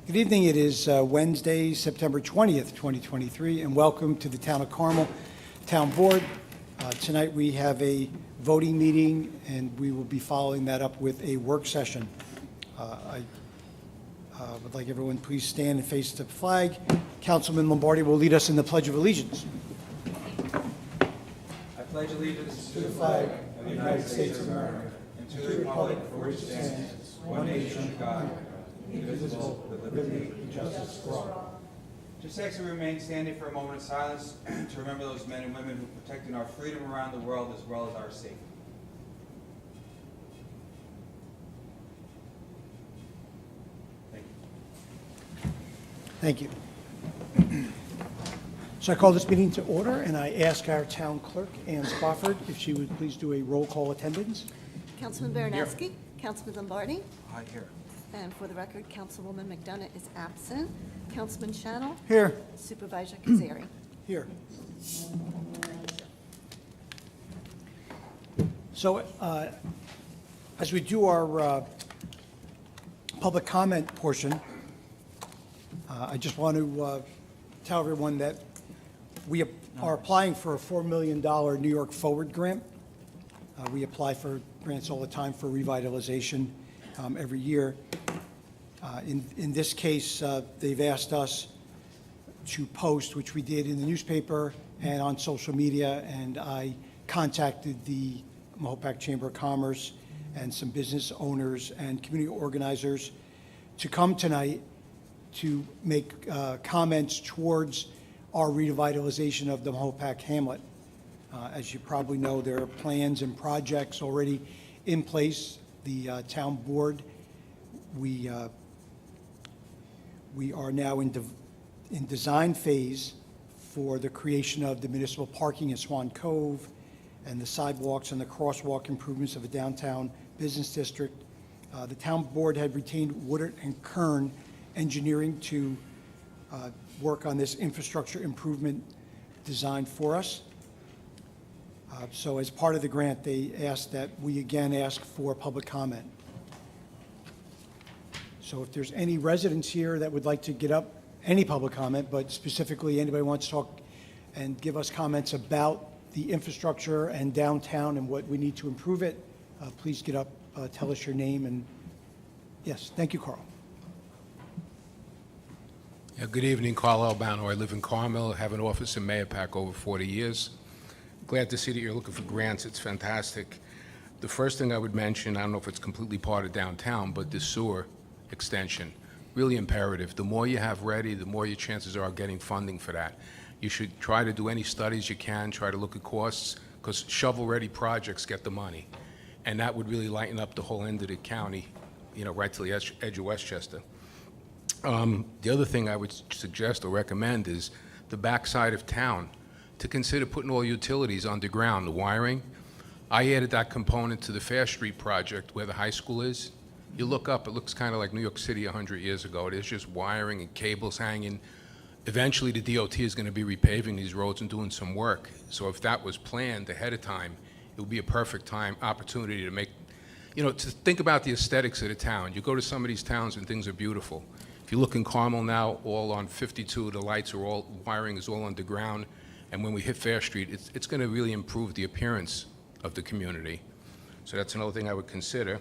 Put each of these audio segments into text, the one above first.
Good evening. It is Wednesday, September 20th, 2023, and welcome to the Town of Carmel Town Board. Tonight we have a voting meeting, and we will be following that up with a work session. I would like everyone please stand and face the flag. Councilman Lombardi will lead us in the Pledge of Allegiance. I pledge allegiance To the flag of the United States of America and to the republic for which it stands, one nation under God, indivisible, with liberty and justice for all. Just ask that we remain standing for a moment of silence to remember those men and women who are protecting our freedom around the world as well as our safety. Thank you. Thank you. So I call this meeting to order, and I ask our town clerk, Ann Spofford, if she would please do a roll call attendance. Councilman Baranowski. Councilman Lombardi. Aye, here. And for the record, Councilwoman McDonough is absent. Councilman Channel. Here. Supervisor Kazari. Here. So as we do our public comment portion, I just want to tell everyone that we are applying for a $4 million New York Forward grant. We apply for grants all the time for revitalization every year. In this case, they've asked us to post, which we did in the newspaper and on social media, and I contacted the Mahopac Chamber of Commerce and some business owners and community organizers to come tonight to make comments towards our revitalization of the Mahopac Hamlet. As you probably know, there are plans and projects already in place. The town board, we are now in design phase for the creation of the municipal parking at Swan Cove and the sidewalks and the crosswalk improvements of a downtown business district. The town board had retained Woodard and Kern Engineering to work on this infrastructure improvement design for us. So as part of the grant, they asked that we again ask for public comment. So if there's any residents here that would like to get up, any public comment, but specifically anybody wants to talk and give us comments about the infrastructure and downtown and what we need to improve it, please get up, tell us your name, and yes, thank you, Carl. Yeah, good evening, Carl Albano. I live in Carmel, have an office in Mahopac over 40 years. Glad to see that you're looking for grants. It's fantastic. The first thing I would mention, I don't know if it's completely part of downtown, but the sewer extension, really imperative. The more you have ready, the more your chances are of getting funding for that. You should try to do any studies you can, try to look at costs, because shovel-ready projects get the money. And that would really lighten up the whole end of the county, you know, right to the edge of Westchester. The other thing I would suggest or recommend is the backside of town to consider putting all utilities underground, the wiring. I added that component to the Fair Street project where the high school is. You look up, it looks kind of like New York City 100 years ago. There's just wiring and cables hanging. Eventually the DOT is going to be repaving these roads and doing some work. So if that was planned ahead of time, it would be a perfect opportunity to make, you know, to think about the aesthetics of the town. You go to some of these towns and things are beautiful. If you look in Carmel now, all on 52, the lights are all, wiring is all underground. And when we hit Fair Street, it's going to really improve the appearance of the community. So that's another thing I would consider.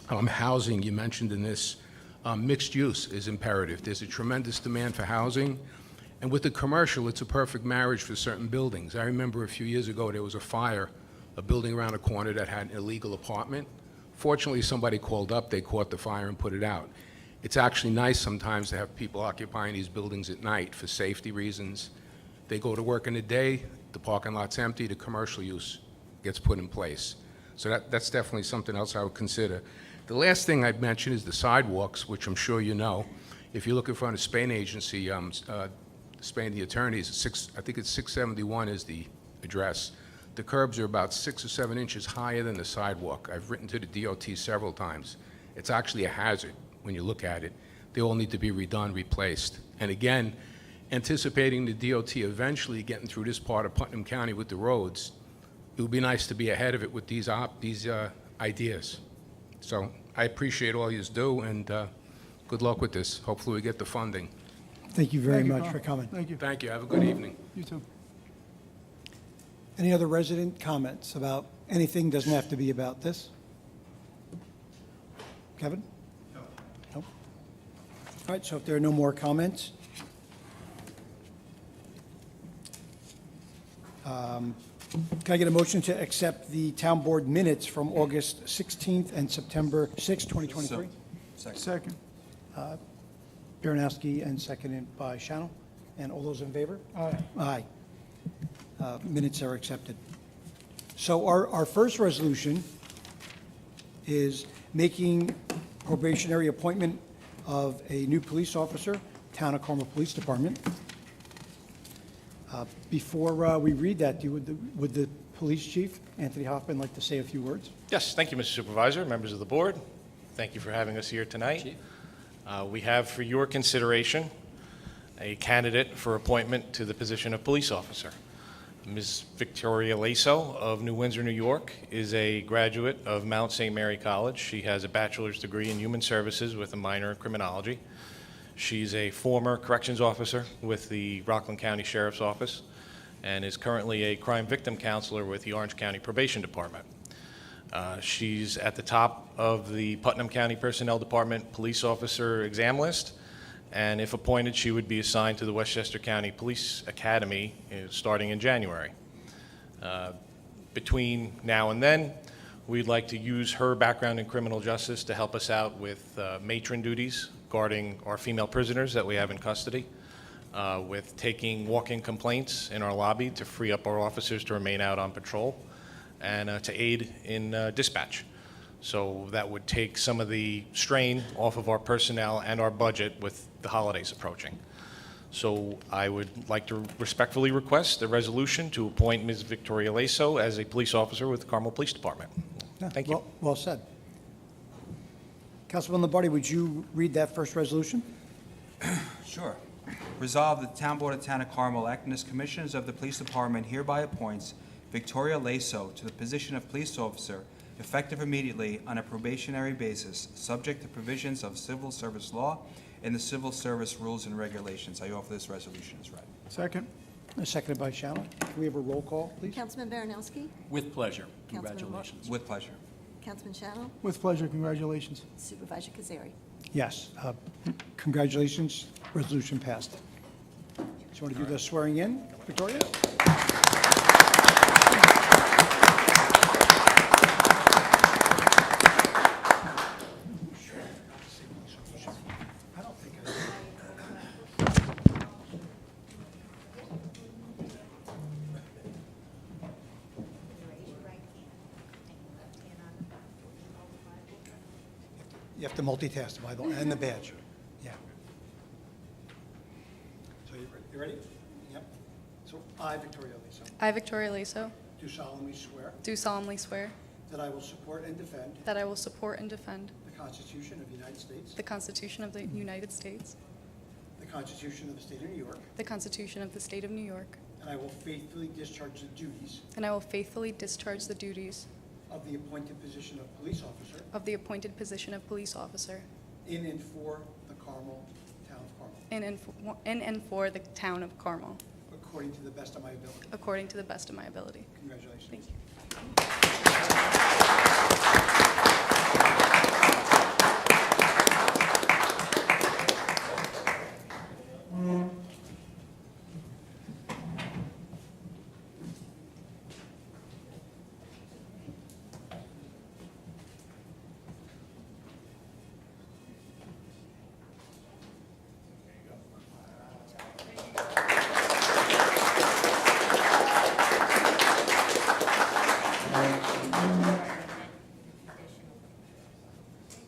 Housing, you mentioned in this, mixed use is imperative. There's a tremendous demand for housing. And with the commercial, it's a perfect marriage for certain buildings. I remember a few years ago, there was a fire, a building around a corner that had an illegal apartment. Fortunately, somebody called up, they caught the fire and put it out. It's actually nice sometimes to have people occupying these buildings at night for safety reasons. They go to work in the day, the parking lot's empty, the commercial use gets put in place. So that's definitely something else I would consider. The last thing I'd mention is the sidewalks, which I'm sure you know. If you look in front of Spain Agency, Spain the attorneys, I think it's 671 is the address. The curbs are about 6 or 7 inches higher than the sidewalk. I've written to the DOT several times. It's actually a hazard when you look at it. They all need to be redone, replaced. And again, anticipating the DOT eventually getting through this part of Putnam County with the roads, it would be nice to be ahead of it with these ideas. So I appreciate all you do, and Good luck with this. Hopefully we get the funding. Thank you very Thank you, much Carl. for coming. Thank you. Thank you. Have a good evening. You too. Any other resident comments about anything? Doesn't have to be about this. Kevin? No. All right, so if there are no more comments, can I get a motion to accept the town board minutes from August 16th and September 6th, 2023? Second. Baranowski and seconded by Shannell. And all those in favor? Aye. Aye. Minutes are accepted. So our first resolution is making probationary appointment of a new police officer, Town of Carmel Police Department. Before we read that, would the police chief, Anthony Hoffman, like to say a few words? Yes, thank you, Mr. Supervisor, members of the board. Thank you for having us here tonight. We have for your consideration a candidate for appointment to the position of police officer. Ms. Victoria Laso of New Windsor, New York, is a graduate of Mount St. Mary College. She has a bachelor's degree in human services with a minor in criminology. She's a former corrections officer with the Rockland County Sheriff's Office and is currently a crime victim counselor with the Orange County Probation Department. She's at the top of the Putnam County Personnel Department police officer exam list, and if appointed, she would be assigned to the Westchester County Police Academy starting in January. Between now and then, we'd like to use her background in criminal justice to help us out with matron duties guarding our female prisoners that we have in custody, with taking walk-in complaints in our lobby to free up our officers to remain out on patrol, and to aid in dispatch. So that would take some of the strain off of our personnel and our budget with the holidays approaching. So I would like to respectfully request a resolution to appoint Ms. Victoria Laso as a police officer with the Carmel Police Department. Thank you. Well said. Councilman Lombardi, would you read that first resolution? Sure. Resolved that the Town Board of Town of Carmel, acting as commissioners of the Police Department, hereby appoints Victoria Laso to the position of police officer, effective immediately on a probationary basis, subject to provisions of civil service law and the civil service rules and regulations. I offer this resolution as read. Second. Seconded by Shannell. Can we have a roll call, please? Councilman Baranowski? With pleasure. Councilman Congratulations. With pleasure. Councilman Shannell? With pleasure. Congratulations. Supervisor Kazari? Yes. Congratulations. Resolution passed. So you want to do the swearing in, Victoria? You have to multitask the Bible and the badge. Yeah. So you ready? Yep. So I, Victoria Laso, I, Victoria Laso, do solemnly swear do solemnly swear that I will support and defend that I will support and defend the Constitution of the United States, the Constitution of the United States, the Constitution of the State of New York, the Constitution of the State of New York, and I will faithfully discharge the duties and I will faithfully discharge the duties of the appointed position of police officer of the appointed position of police officer in and for the Carmel, Town of Carmel, in and for the town of Carmel, according to the best of my ability. according to the best of my ability. Congratulations. Thank you.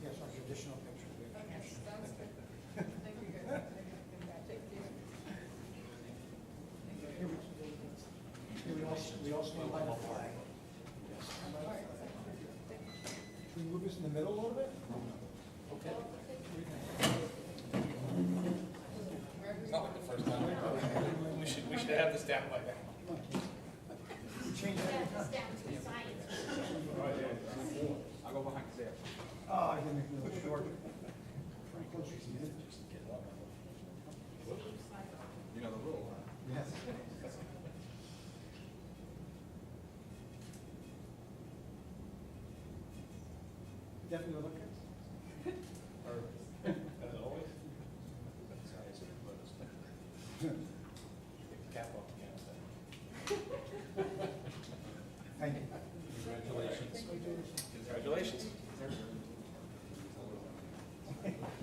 Yes, our traditional picture. We all stand by the flag. Should we move this in the middle a little bit? Okay. We should have this down by now. Change that. I'll go behind there. Oh, I didn't make it a little short. You know the rule, huh? Yes. Definitely look good. Thank you. Congratulations.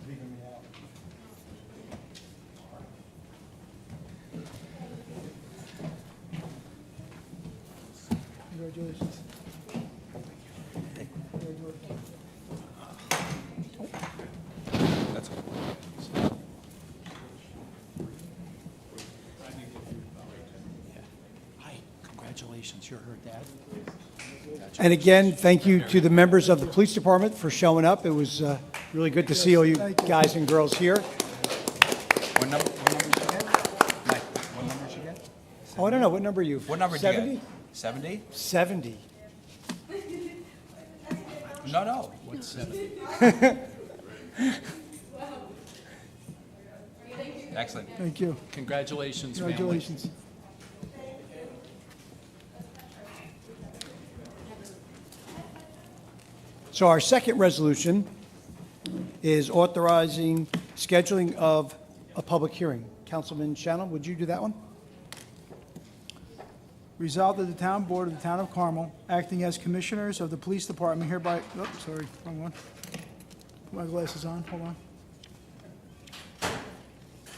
Leaving me out. Congratulations. That's all. Hi, congratulations, you're her dad? And again, thank you to the members of the police department for showing up. It was really good to see all you guys and girls here. What number did you get? Mike, what number did you get? Oh, I don't know, what number are you? What number did you 70? get? 70? 70. No. What's 70? Excellent. Thank you. Congratulations, family. Congratulations. So our second resolution is authorizing scheduling of a public hearing. Councilman Shannon, would you do that one? Resolved that the town board of the town of Carmel, acting as commissioners of the police department hereby, sorry, wrong one. Put my glasses on, hold on.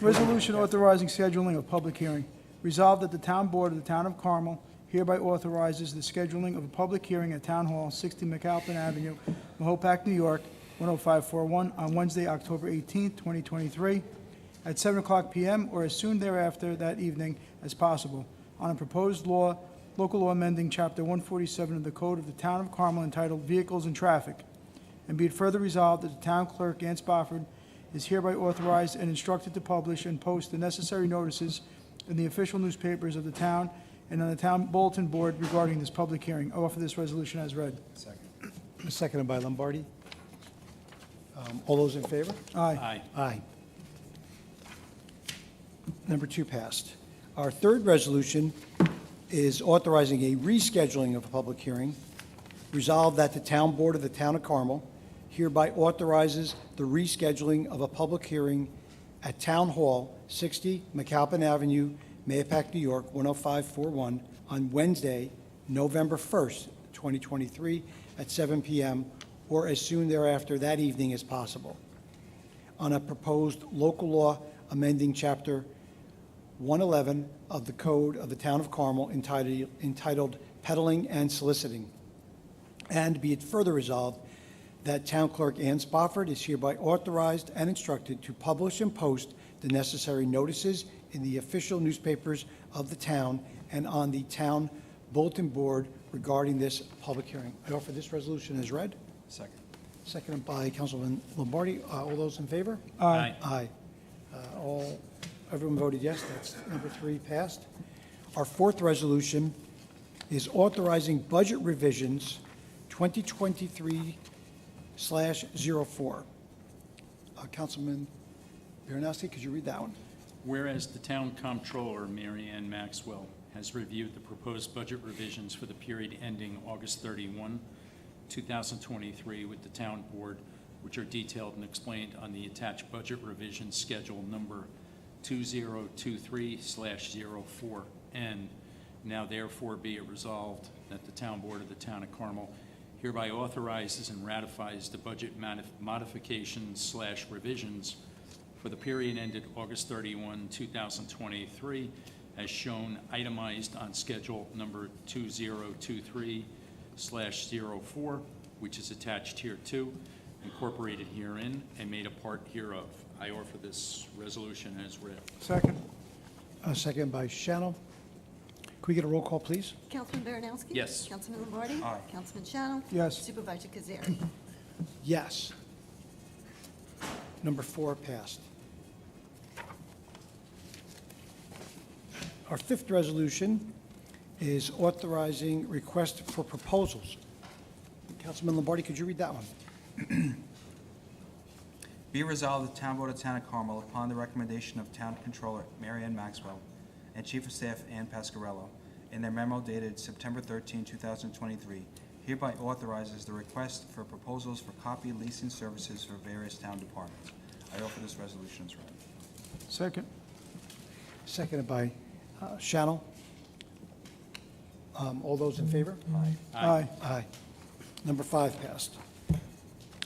Resolution authorizing scheduling of public hearing. Resolved that the town board of the town of Carmel hereby authorizes the scheduling of a public hearing at Town Hall, 60 McAlpin Avenue, Mahopac, New York, 10541, on Wednesday, October 18th, 2023, at 7 o'clock p.m. or as soon thereafter that evening as possible, on a proposed law, local law amending Chapter 147 of the Code of the Town of Carmel entitled Vehicles and Traffic. And be it further resolved that the town clerk, Ann Spofford, is hereby authorized and instructed to publish and post the necessary notices in the official newspapers of the town and on the town bulletin board regarding this public hearing. I offer this resolution as read. Seconded by Lombardi. All those in favor? Aye. Aye. Number 2 passed. Our third resolution is authorizing a rescheduling of a public hearing. Resolved that the town board of the town of Carmel hereby authorizes the rescheduling of a public hearing at Town Hall, 60 McAlpin Avenue, Mahopac, New York, 10541, on Wednesday, November 1st, 2023, at 7 p.m., or as soon thereafter that evening as possible, on a proposed local law amending Chapter 111 of the Code of the Town of Carmel entitled Peddling and Soliciting. And be it further resolved that Town Clerk Ann Spofford is hereby authorized and instructed to publish and post the necessary notices in the official newspapers of the town and on the town bulletin board regarding this public hearing. I offer this resolution as read. Second. Seconded by Councilman Lombardi. All those in favor? Aye. Aye. Everyone voted yes. That's number 3 passed. Our fourth resolution is authorizing budget revisions 2023/04. Councilman Baranowski, could you read that one? Whereas the Town Comptroller, Mary Ann Maxwell, has reviewed the proposed budget revisions for the period ending August 31, 2023 with the Town Board, which are detailed and explained on the attached budget revision schedule number 2023/04. And now therefore be it resolved that the Town Board of the Town of Carmel hereby authorizes and ratifies the budget modifications/revisions for the period ended August 31, 2023, as shown itemized on schedule number 2023/04, which is attached hereto, incorporated herein, and made a part hereof. I offer this resolution as read. Second. Second by Shannon. Could we get a roll call, please? Councilman Baranowski? Yes. Councilman Lombardi? Aye. Councilman Shannon? Yes. Supervisor Kazari? Yes. Number 4 passed. Our fifth resolution is authorizing request for proposals. Councilman Lombardi, could you read that one? Be resolved, the Town Board of the Town of Carmel, upon the recommendation of Town Controller Mary Ann Maxwell and Chief of Staff Ann Pasquarello, in their memo dated September 13, 2023, hereby authorizes the request for proposals for copy leasing services for various town departments. I offer this resolution as read. Second. Seconded by Shannell. All those in favor? Aye. Aye. Number 5 passed.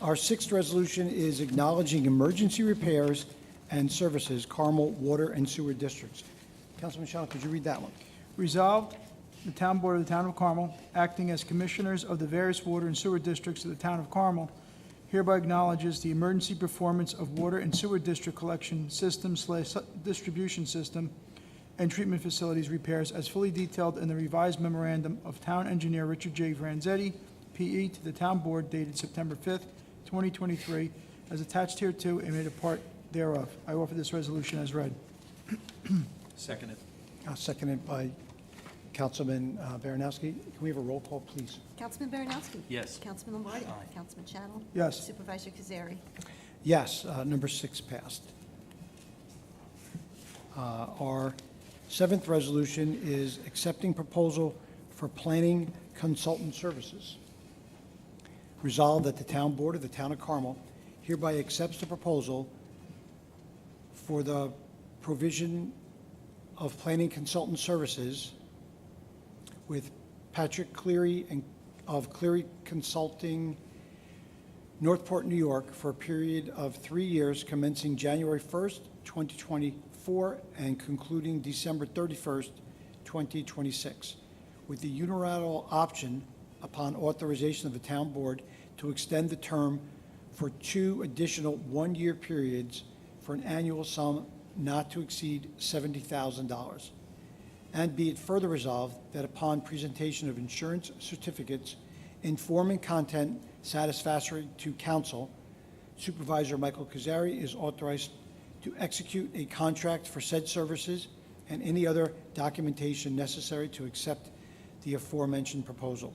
Our 6th resolution is acknowledging emergency repairs and services, Carmel Water and Sewer Districts. Councilman Shannell, could you read that one? Resolved, the Town Board of the Town of Carmel, acting as commissioners of the various water and sewer districts of the Town of Carmel, hereby acknowledges the emergency performance of water and sewer district collection system / distribution system and treatment facilities repairs as fully detailed in the revised memorandum of Town Engineer Richard J. Franzetti, P.E., to the Town Board dated September 5th, 2023, as attached hereto and made a part thereof. I offer this resolution as read. Seconded. Seconded by Councilman Baranowski. Can we have a roll call, please? Councilman Baranowski. Yes. Councilman Lombardi. Councilman Shannell. Yes. Supervisor Kazari. Yes, number 6 passed. Our 7th resolution is accepting proposal for planning consultant services. Resolved that the Town Board of the Town of Carmel hereby accepts the proposal for the provision of planning consultant services with Patrick Cleary of Cleary Consulting, Northport, New York, for a period of 3 years commencing January 1st, 2024, and concluding December 31st, 2026, with the unilateral option upon authorization of the Town Board to extend the term for 2 additional one-year periods for an annual sum not to exceed $70,000. And be it further resolved that upon presentation of insurance certificates in form and content satisfactory to council, Supervisor Michael Kazari is authorized to execute a contract for said services and any other documentation necessary to accept the aforementioned proposal.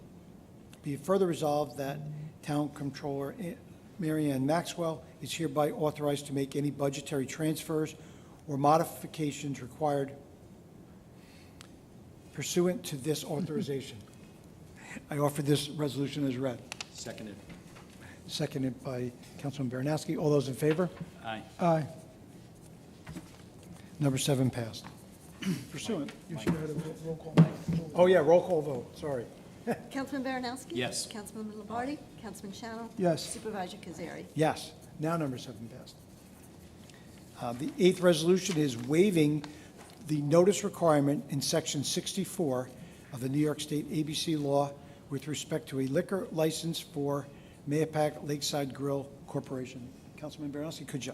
Be it further resolved that Town Controller Mary Ann Maxwell is hereby authorized to make any budgetary transfers or modifications required pursuant to this authorization. I offer this resolution as read. Seconded. Seconded by Councilman Baranowski. All those in favor? Aye. Aye. Number 7 passed. Pursuant. You should have had a roll call. Oh, yeah, roll call vote, sorry. Councilman Baranowski. Yes. Councilman Lombardi. Councilman Shannell. Yes. Supervisor Kazari. Yes, now number 7 passed. The 8th resolution is waiving the notice requirement in Section 64 of the New York State ABC law with respect to a liquor license for Mahopac Lakeside Grill Corporation. Councilman Baranowski, could you?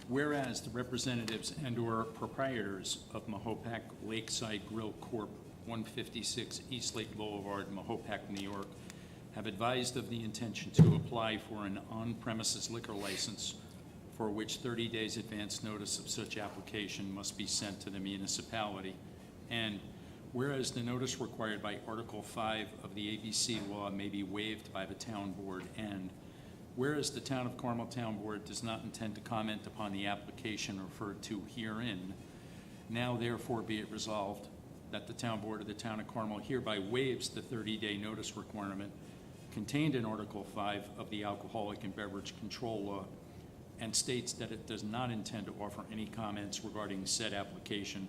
Whereas the representatives and/or proprietors of Mahopac Lakeside Grill Corp., 156 East Lake Boulevard, Mahopac, New York, have advised of the intention to apply for an on-premises liquor license for which 30 days advance notice of such application must be sent to the municipality. And whereas the notice required by Article 5 of the ABC law may be waived by the town board, and whereas the Town of Carmel Town Board does not intend to comment upon the application referred to herein, now therefore be it resolved that the Town Board of the Town of Carmel hereby waives the 30-day notice requirement contained in Article 5 of the Alcoholic and Beverage Control Law, and states that it does not intend to offer any comments regarding said application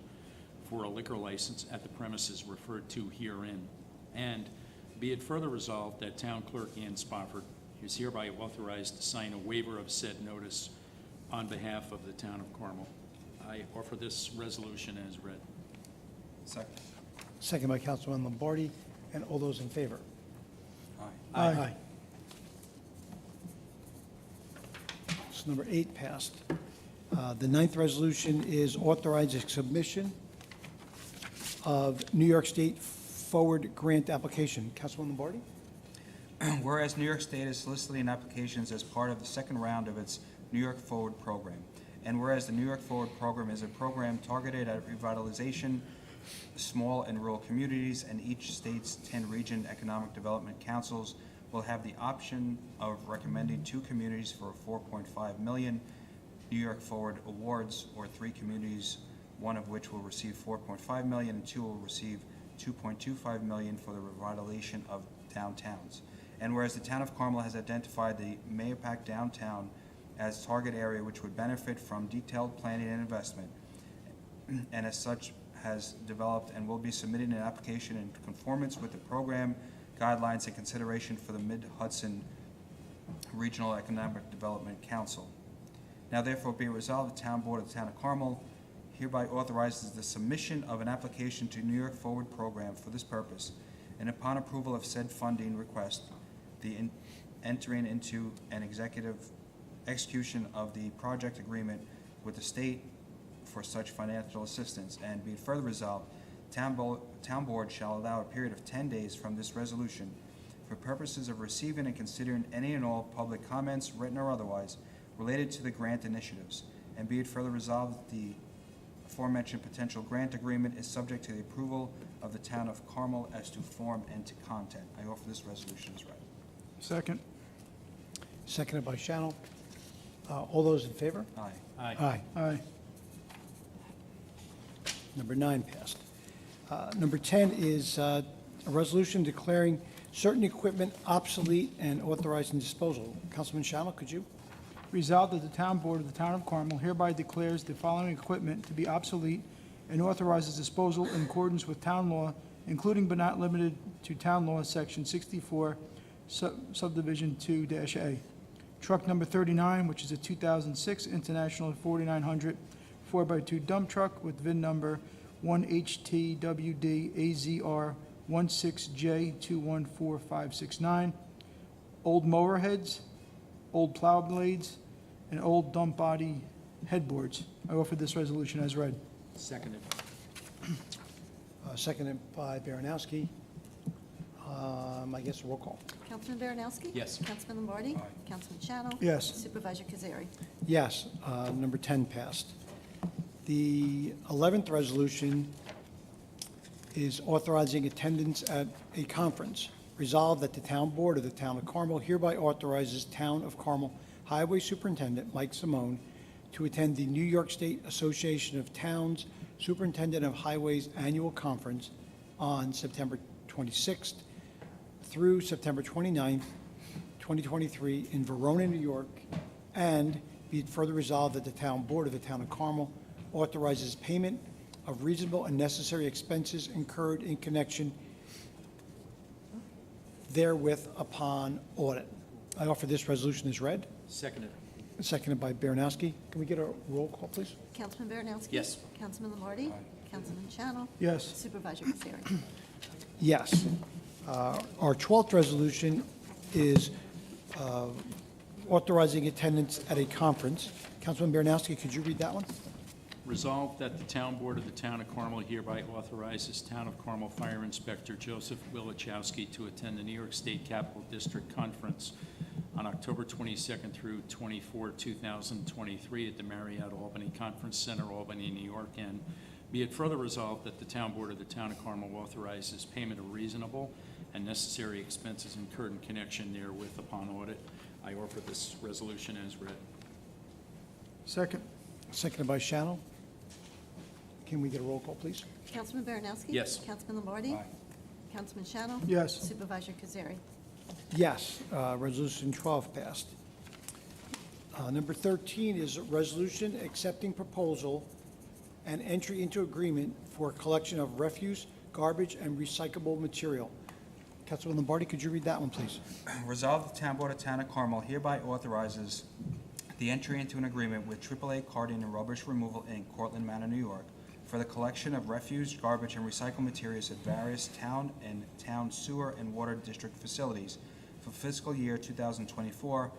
for a liquor license at the premises referred to herein. And be it further resolved that Town Clerk Ann Spofford is hereby authorized to sign a waiver of said notice on behalf of the Town of Carmel. I offer this resolution as read. Second. Second by Councilman Lombardi, and all those in favor? Aye. Aye. So number 8 passed. The 9th resolution is authorizing submission of New York State Forward Grant application. Councilman Lombardi? Whereas New York State is soliciting applications as part of the second round of its New York Forward program, and whereas the New York Forward program is a program targeted at revitalization of small and rural communities, and each state's 10 region economic development councils will have the option of recommending 2 communities for $4.5 million New York Forward Awards, or 3 communities, one of which will receive $4.5 million and 2 will receive $2.25 million for the revitalization of downtowns. And whereas the town of Carmel has identified the Mahopac downtown as target area which would benefit from detailed planning and investment, and as such has developed and will be submitting an application in conformance with the program guidelines and consideration for the Mid-Hudson Regional Economic Development Council. Now therefore be it resolved, the Town Board of the Town of Carmel hereby authorizes the submission of an application to New York Forward Program for this purpose, and upon approval of said funding request, the entering into an execution of the project agreement with the state for such financial assistance, and be it further resolved, Town Board shall allow a period of 10 days from this resolution for purposes of receiving and considering any and all public comments, written or otherwise, related to the grant initiatives, and be it further resolved that the aforementioned potential grant agreement is subject to the approval of the Town of Carmel as to form and to content. I offer this resolution as read. Second. Seconded by Shannon. All those in favor? Aye. Aye. Aye. Number 9 passed. Number 10 is a resolution declaring certain equipment obsolete and authorizing disposal. Councilman Shannon, could you? Resolved that the Town Board of the Town of Carmel hereby declares the following equipment to be obsolete and authorizes disposal in accordance with town law, including but not limited to Town Law, Section 64, Subdivision 2-A. Truck number 39, which is a 2006 International 4900 4x2 dump truck with VIN number 1HTWD-AZR16J214569. Old mower heads, old plow blades, and old dump body headboards. I offer this resolution as read. Seconded. Seconded by Baranowski. I guess roll call. Councilman Baranowski? Yes. Councilman Lombardi? Councilman Shannon? Yes. Supervisor Kazari? Yes, number 10 passed. The 11th resolution is authorizing attendance at a conference. Resolved that the Town Board of the Town of Carmel hereby authorizes Town of Carmel Highway Superintendent Mike Simone to attend the New York State Association of Towns Superintendent of Highways Annual Conference on September 26th through September 29th, 2023 in Verona, New York, and be it further resolved that the Town Board of the Town of Carmel authorizes payment of reasonable and necessary expenses incurred in connection therewith upon audit. I offer this resolution as read. Seconded. Seconded by Baranowski. Can we get a roll call, please? Councilman Baranowski? Yes. Councilman Lombardi? Councilman Shannon? Yes. Supervisor Kazari? Yes. Our 12th resolution is authorizing attendance at a conference. Councilman Baranowski, could you read that one? Resolved that the Town Board of the Town of Carmel hereby authorizes Town of Carmel Fire Inspector Joseph Wilichowski to attend the New York State Capitol District Conference on October 22nd through 24, 2023 at the Marriott Albany Conference Center, Albany, New York. And be it further resolved that the Town Board of the Town of Carmel authorizes payment of reasonable and necessary expenses incurred in connection therewith upon audit. I offer this resolution as read. Second. Seconded by Shannon. Can we get a roll call, please? Councilman Baranowski? Yes. Councilman Lombardi? Aye. Councilman Shannon? Yes. Supervisor Kazari? Yes, Resolution 12 passed. Number 13 is a resolution accepting proposal and entry into agreement for collection of refuse, garbage, and recyclable material. Councilman Lombardi, could you read that one, please? Resolved, the Town Board of Town of Carmel hereby authorizes the entry into an agreement with AAA Carting and Rubbish Removal, Inc., Cortlandt Manor, New York, for the collection of refuse, garbage, and recycled materials at various town and town sewer and water district facilities for fiscal year 2024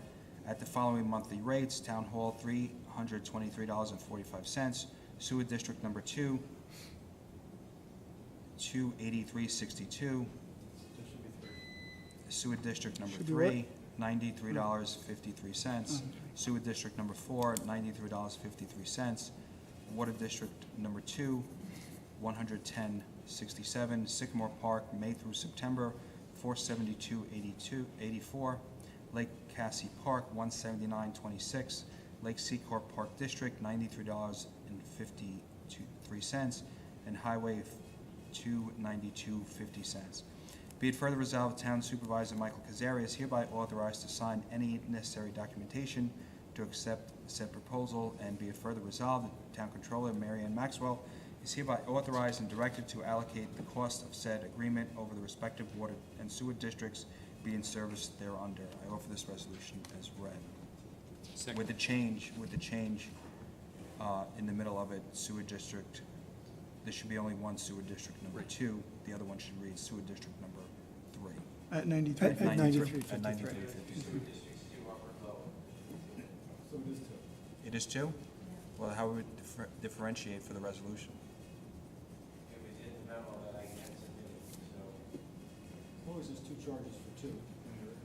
at the following monthly rates: Town Hall, $323.45; Sewer District Number 2, $283.62; Sewer District Number Should be 3, $93.53; Sewer District Number 4, $93.53; Water District Number 2, $110.67; Sycamore Park, May through September, $472.84; Lake Cassie Park, $179.26; Lake Secor Park District, $93.53, and Highway 292.50. Be it further resolved, Town Supervisor Michael Kazari is hereby authorized to sign any necessary documentation to accept said proposal, and be it further resolved, the Town Controller, Mary Ann Maxwell, is hereby authorized and directed to allocate the cost of said agreement over the respective water and sewer districts being serviced thereunder. I offer this resolution as read. With the change, in the middle of it, sewer district, there should be only one sewer district number 2. The other one should read sewer district number 3. At 93. At 93.53. At 93.53. So it is 2. It is 2? Well, how would we differentiate for the resolution? As long as there's 2 charges for 2, and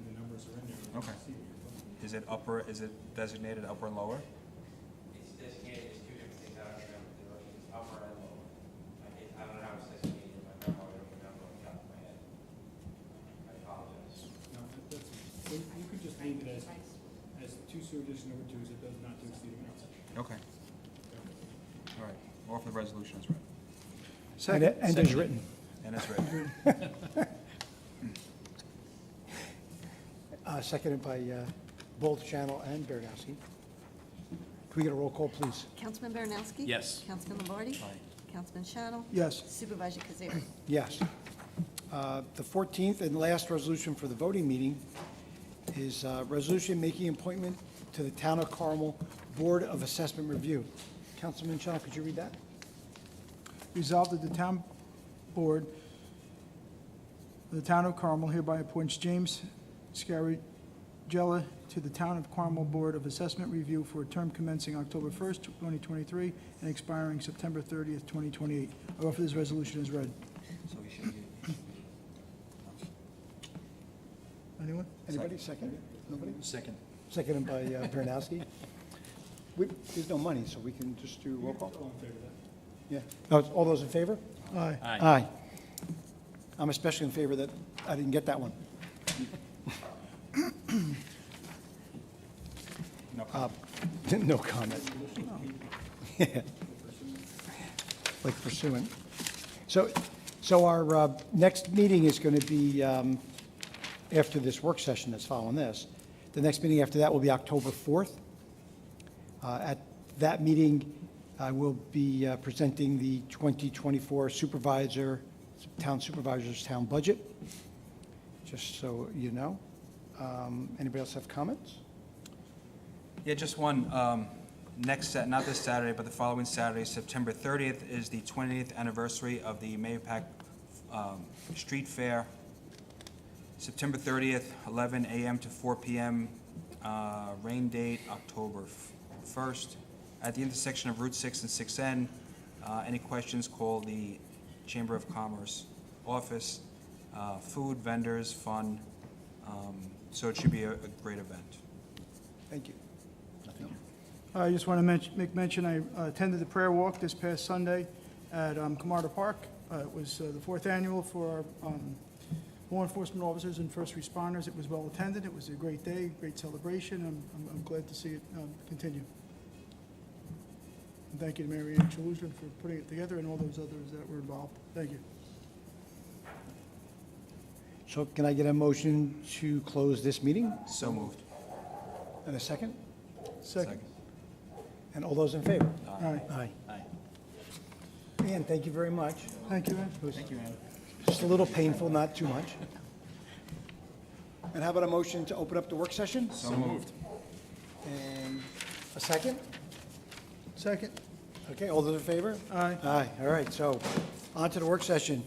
the numbers are in there. we can Okay. see what you're talking about. Is it designated upper and lower? It's designated as 2 different things, I don't remember, it's upper and lower. I don't know how it's designated in my memo, I don't remember off the top of my head. I apologize. No, that's, so you could just leave it as 2 sewer district number 2s, it does not to exceed amounts. Okay. All right. Offer the resolution as read. Second. And as written. And as written. Seconded by both Channel and Baranowski. Can we get a roll call, please? Councilman Baranowski? Yes. Councilman Lombardi? Aye. Councilman Shano? Yes. Supervisor Kazari? Yes. The 14th and last resolution for the voting meeting is a resolution making appointment to the Town of Carmel Board of Assessment Review. Councilman Chano, could you read that? Resolved that the town board of the Town of Carmel hereby appoints James Scarigella to the Town of Carmel Board of Assessment Review for a term commencing October 1st, 2023, and expiring September 30th, 2028. I offer this resolution as read. So we should get. Anyone? Anybody? Second? Nobody? Second. Seconded by Baranowski. There's no money, so we can just do roll call? All in favor of that? Yeah. Oh, all those in favor? Aye. Aye. I'm especially in favor that I didn't get that one. No. No comment. Like pursuant. So our next meeting is going to be after this work session that's following this. The next meeting after that will be October 4th. At that meeting, I will be presenting the 2024 Town Supervisor's Town Budget, just so you know. Anybody else have comments? Yeah, just one. Not this Saturday, but the following Saturday, September 30th, is the 20th anniversary of the Mahopac Street Fair. September 30th, 11 a.m. to 4 p.m. Rain date, October 1st. At the intersection of Route 6 and 6N. Any questions, call the Chamber of Commerce office. Food, vendors, fun. So it should be a great event. Thank you. I just want to make mention, I attended the prayer walk this past Sunday at Camarda Park. It was the 4th annual for our law enforcement officers and first responders. It was well attended. It was a great day, great celebration. I'm glad to see it continue. And thank you to Mary Ann Chalusia for putting it together and all those others that were involved. Thank you. So can I get a motion to close this meeting? So moved. And a second? Second. And all those in favor? Aye. Aye. Ann, thank you very much. Thank you, Ed. Thank you, Ann. Just a little painful, not too much. And how about a motion to open up the work session? So moved. And a second? Second. Okay, all those in favor? Aye. Aye, all right, so on to the work session.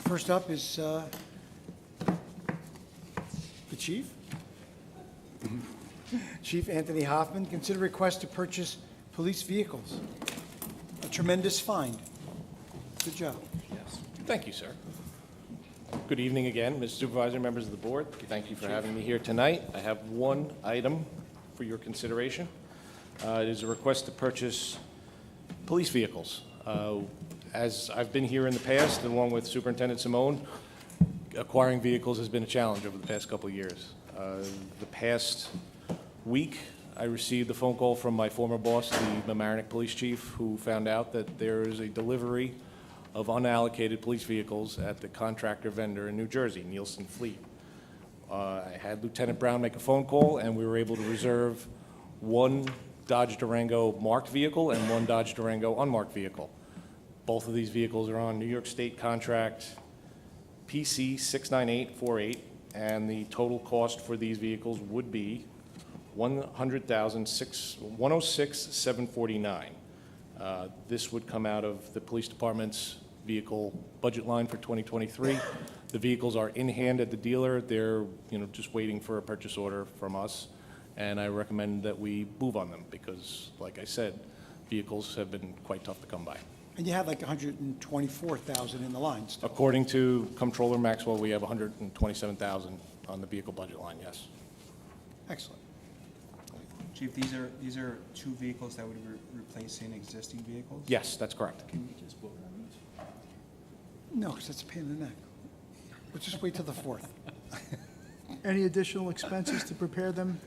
First up is the chief. Chief Anthony Hoffman, consider request to purchase police vehicles. A tremendous find. Good job. Yes. Thank you, sir. Good evening again, Mr. Supervisor, members of the board. Thank you for having me here tonight. I have one item for your consideration. It is a request to purchase police vehicles. As I've been here in the past, along with Superintendent Simone, acquiring vehicles has been a challenge over the past couple of years. The past week, I received a phone call from my former boss, the Mamaroneck Police Chief, who found out that there is a delivery of unallocated police vehicles at the contractor vendor in New Jersey, Nielsen Fleet. I had Lieutenant Brown make a phone call, and we were able to reserve one Dodge Durango marked vehicle and one Dodge Durango unmarked vehicle. Both of these vehicles are on New York State contract PC 69848, and the total cost for these vehicles would be $106,749. This would come out of the police department's vehicle budget line for 2023. The vehicles are in hand at the dealer. They're, just waiting for a purchase order from us, and I recommend that we move on them because, like I said, vehicles have been quite tough to come by. And you had like 124,000 in the line still. According to Comptroller Maxwell, we have 127,000 on the vehicle budget line, yes. Excellent. Chief, these are two vehicles that would be replacing existing vehicles? Yes, that's correct. No, because it's a pain in the neck. Let's just wait till the 4th. Any additional expenses to prepare them?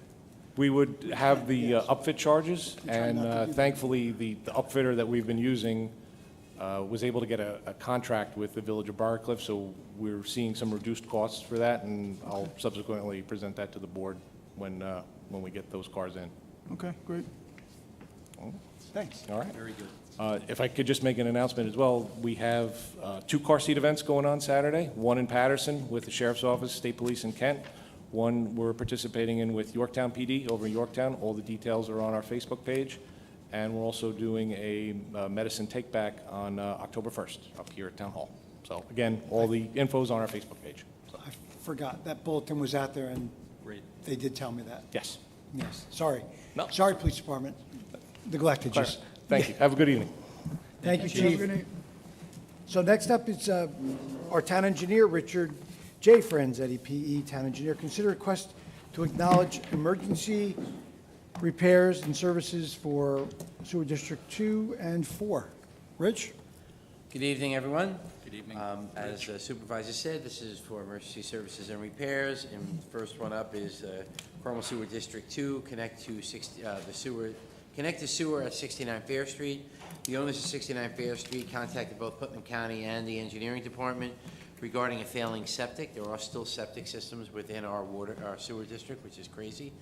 We would have the upfit charges, trying not to and do thankfully, the upfitter that we've been using was able to get a contract with the Village of Briarcliff, so we're seeing some reduced costs for that, and I'll subsequently present that to the board when we get those cars in. Okay, great. Thanks. All right? Very good. If I could just make an announcement as well, we have 2 car seat events going on Saturday, one in Patterson with the Sheriff's Office, State Police in Kent, one we're participating in with Yorktown PD over in Yorktown. All the details are on our Facebook page. And we're also doing a medicine take-back on October 1st up here at Town Hall. So again, all the info's on our Facebook page. So, I forgot, that bulletin was out there, and Great. they did tell me that. yes. Yes, sorry. No. Sorry, Police Department. Neglected you. Thank you. Have a good evening. Thank you, Have a Chief. good night. So next up is our Town Engineer, Richard J. Franzetti, PE, Town Engineer. Consider request to acknowledge emergency repairs and services for Sewer District 2 and 4. Rich? Good evening, everyone. Good evening. As the supervisor said, this is for emergency services and repairs, and the first one up is Carmel Sewer District 2, connect to sewer at 69 Fair Street. The owners of 69 Fair Street contacted both Putnam County and the engineering department regarding a failing septic. There are still septic systems within our sewer district, which is crazy.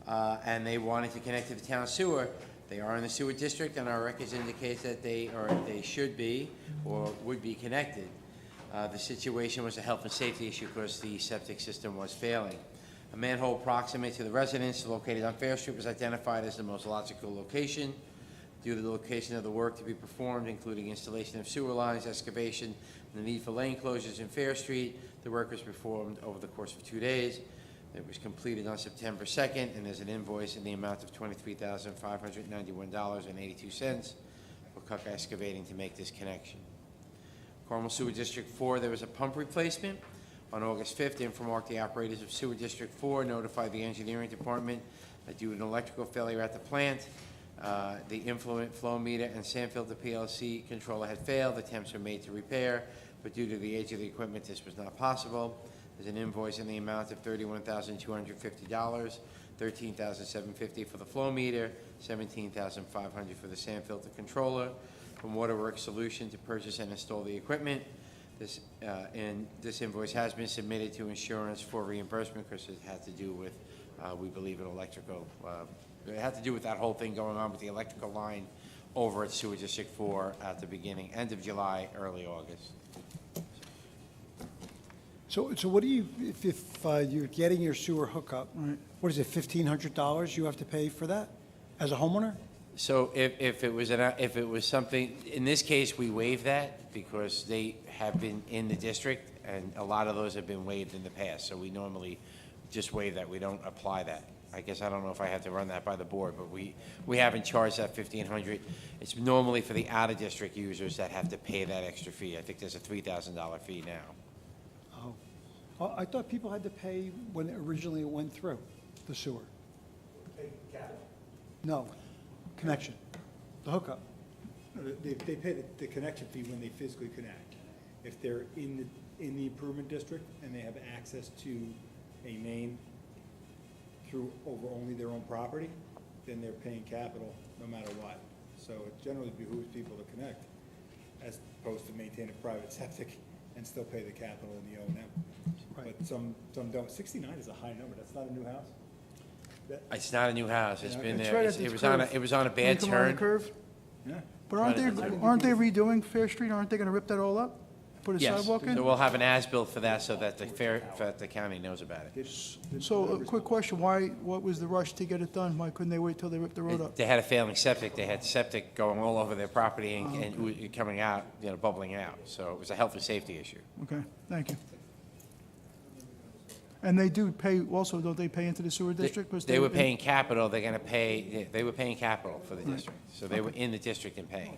And they wanted to connect to the town sewer. They are in the sewer district, and our records indicate that they should be or would be connected. The situation was a health and safety issue because the septic system was failing. A manhole proximate to the residence located on Fair Street was identified as the most logical location. Due to the location of the work to be performed, including installation of sewer lines, excavation, and the need for lane closures in Fair Street, the work was performed over the course of 2 days. It was completed on September 2nd, and there's an invoice in the amount of $23,591.82 for Cook Excavating to make this connection. Carmel Sewer District 4, there was a pump replacement. On August 5th, Infomark, the operators of Sewer District 4, notified the engineering department that due to an electrical failure at the plant, the influent flow meter and sand filter PLC controller had failed. Attempts were made to repair, but due to the age of the equipment, this was not possible. There's an invoice in the amount of $31,250, $13,750 for the flow meter, $17,500 for the sand filter controller, from Waterworks Solution to purchase and install the equipment. This invoice has been submitted to insurance for reimbursement because it had to do with, we believe, an electrical. It had to do with that whole thing going on with the electrical line over at Sewer District 4 at the end of July, early August. So what do you, if you're getting your sewer hookup, what is it, $1,500 you have to pay for that as a homeowner? So if it was something, in this case, we waive that because they have been in the district, and a lot of those have been waived in the past. So we normally just waive that. We don't apply that. I guess I don't know if I have to run that by the board, but we haven't charged that $1,500. It's normally for the out-of-district users that have to pay that extra fee. I think there's a $3,000 fee now. Oh, well, I thought people had to pay when originally it went through, the sewer. No, connection, the hookup. They pay the connection fee when they physically connect. If they're in the improvement district and they have access to a main through over only their own property, then they're paying capital no matter what. So it generally behooves people to connect, as opposed to maintain a private septic and still pay the capital and the O&M. Right. But some don't. 69 is a high number. That's not a new house? It's not a new house, it's been It's there, right at it this was on a, curve. it was on a When bad you come around the turn. curve? Yeah. But aren't they redoing Fair Street? Aren't they gonna rip that all up? Put a Yes, sidewalk in? so we'll have an as-built for that so that the county knows about it. So, a quick question, what was the rush to get it done? Why couldn't they wait till they ripped the road up? They had a failing septic, they had septic going all over their property and coming out, bubbling out, so it was a health and safety issue. Okay, thank you. And they do pay, also, don't they pay into the sewer district? 'Cause They were paying capital, they're gonna pay, they were paying capital for the district, so they were in the district and paying.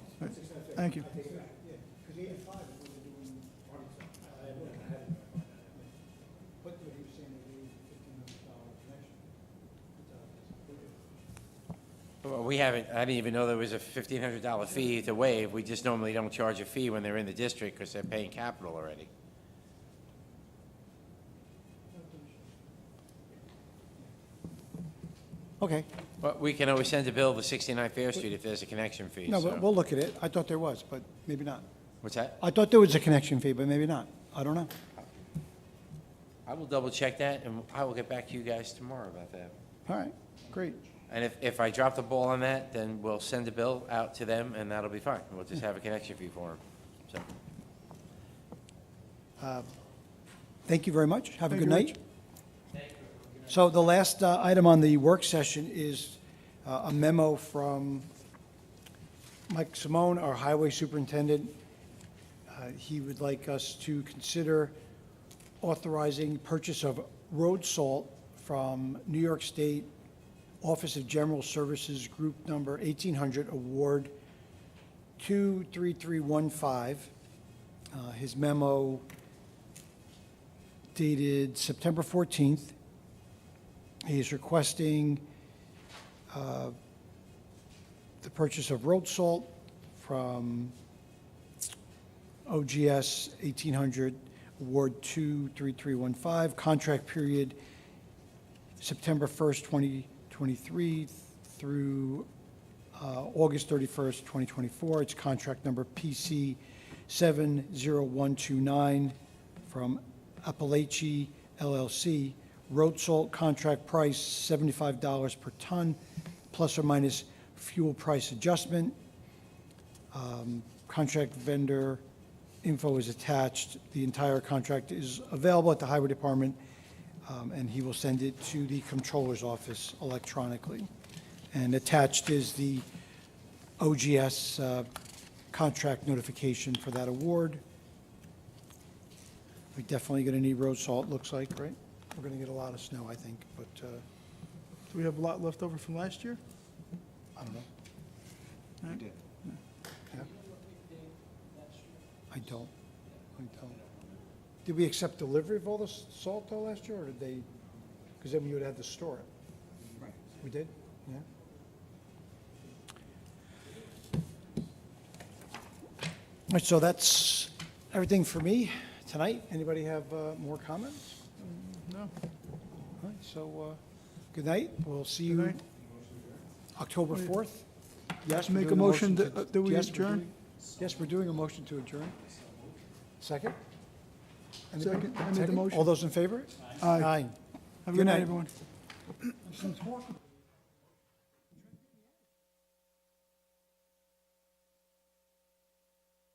Thank you. Well, we haven't, I didn't even know there was a $1,500 fee to waive, we just normally don't charge a fee when they're in the district, because they're paying capital already. Okay. But we can always send a bill to 69 Fair Street if there's a connection fee, No, so. but we'll look at it. I thought there was, but maybe not. What's that? I thought there was a connection fee, but maybe not. I don't know. I will double check that, and I will get back to you guys tomorrow about that. All right, great. And if I drop the ball on that, then we'll send a bill out to them, and that'll be fine. We'll just have a connection fee for them, so. Thank you very much. Have a Thank good you, night. So the last item on the work session is a memo from Mike Simone, our highway superintendent. He would like us to consider authorizing purchase of road salt from New York State Office of General Services, Group Number 1800, Award 23315. His memo dated September 14th. He is requesting the purchase of road salt from OGS 1800, Award 23315, contract period September 1st, 2023 through August 31st, 2024. It's contract number PC 70129 from Appalachia LLC. Road salt contract price $75 per ton, plus or minus fuel price adjustment. Contract vendor info is attached. The entire contract is available at the Highway Department, and he will send it to the Comptroller's office electronically. And attached is the OGS contract notification for that award. We're definitely going to need road salt, looks like, right? We're going to get a lot of snow, I think, but Do we have a lot left over from last year? I don't know. Right. Yeah. I don't. Did we accept delivery of all the salt though last year, or did they, because then we would have to store it? Right. We did? Yeah. All right, so that's everything for me tonight. Anybody have more comments? No. All right, so, good night. We'll see Good you night. October 4th. Yes, we're Make a doing motion to- that we yes, we're adjourn? doing- Yes, we're doing a motion to adjourn. Second? Anybody? Second. I made the Second? motion. All those in favor? Aye. Aye. Have a Good good night, night. everyone.